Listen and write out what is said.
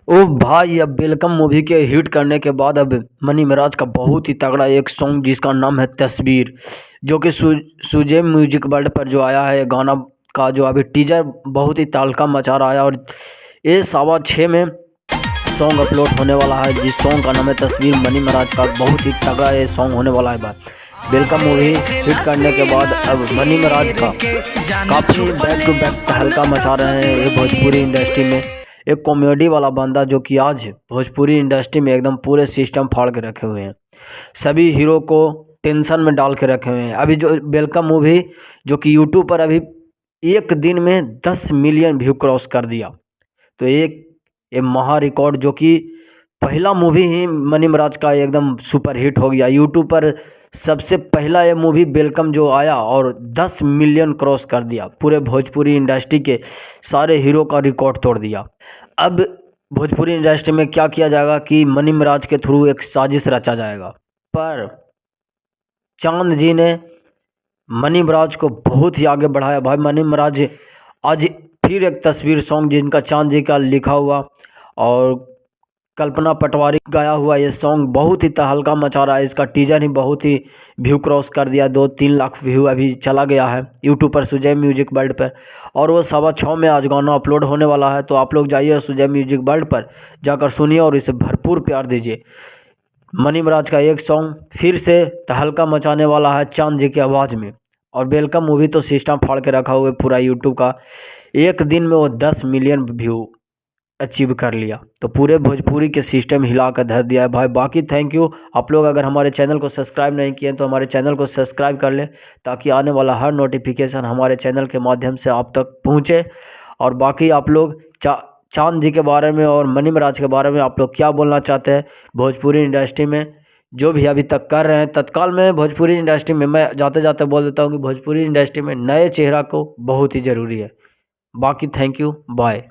ओ भाई, अब welcome movie के हिट करने के बाद अब मनी मिराज का बहुत ही तगड़ा एक सॉन्ग जिसका नाम है तस्वीर, जो कि सुजे म्यूजिक वर्ल्ड पर जो आया है गाना का जो अभी टीजर बहुत ही तहलका मचा रहा है। और ये 6:15 में सॉन्ग अपलोड होने वाला है, जिस सॉन्ग का नाम है तस्वीर। मनी मिराज का बहुत ही तगड़ा ये सॉन्ग होने वाला है। बात वेलकम मूवी हिट करने के बाद अब मनी मिराज का काफ़ी बैक टू बैक तहलका मचा रहे हैं ये भोजपुरी इंडस्ट्री में। एक कॉमेडी वाला बंदा जो कि आज भोजपुरी इंडस्ट्री में एकदम पूरे सिस्टम फाड़ के रखे हुए हैं, सभी हीरो को टेंशन में डाल के रखे हुए हैं। अभी जो वेलकम मूवी जो कि यूट्यूब पर अभी एक दिन में 10 मिलियन व्यू क्रॉस कर दिया, तो एक ये महा रिकॉर्ड जो कि पहला मूवी ही मनी मिराज का एकदम सुपर हिट हो गया। यूट्यूब पर सबसे पहला ये मूवी वेलकम जो आया और 10 मिलियन क्रॉस कर दिया, पूरे भोजपुरी इंडस्ट्री के सारे हीरो का रिकॉर्ड तोड़ दिया। अब भोजपुरी इंडस्ट्री में क्या किया जाएगा कि मनी मिराज के थ्रू एक साजिश रचा जाएगा, पर चांद जी ने मनी मिराज को बहुत ही आगे बढ़ाया। भाई मनी मिराज आज फिर एक तस्वीर सॉन्ग जिनका चांद जी का लिखा हुआ और कल्पना पटवारी गाया हुआ ये सॉन्ग बहुत ही तहलका मचा रहा है। इसका टीजर ही बहुत ही व्यू क्रॉस कर दिया, 2-3 लाख व्यू अभी चला गया है यूट्यूब पर सुजय म्यूजिक वर्ल्ड पर। और वो 6:15 में आज गाना अपलोड होने वाला है, तो आप लोग जाइए सुजय म्यूजिक वर्ल्ड पर जाकर सुनिए और इसे भरपूर प्यार दीजिए। मनी मिराज का एक सॉन्ग फिर से तहलका मचाने वाला है चांद जी की आवाज़ में। और वेलकम मूवी तो सिस्टम फाड़ के रखा हुआ है पूरा यूट्यूब का, एक दिन में वो 10 मिलियन व्यू अचीव कर लिया, तो पूरे भोजपुरी के सिस्टम हिला कर धर दिया है भाई। बाकी थैंक यू। आप लोग अगर हमारे चैनल को सब्सक्राइब नहीं किए तो हमारे चैनल को सब्सक्राइब कर लें, ताकि आने वाला हर नोटिफिकेशन हमारे चैनल के माध्यम से आप तक पहुंचे। और बाकी आप लोग चांद जी के बारे में और मनी मिराज के बारे में आप लोग क्या बोलना चाहते हैं भोजपुरी इंडस्ट्री में जो भी अभी तक कर रहे हैं। तत्काल में भोजपुरी इंडस्ट्री में मैं जाते जाते बोल देता हूँ कि भोजपुरी इंडस्ट्री में नए चेहरा को बहुत ही ज़रूरी है। बाकी थैंक यू, बाय।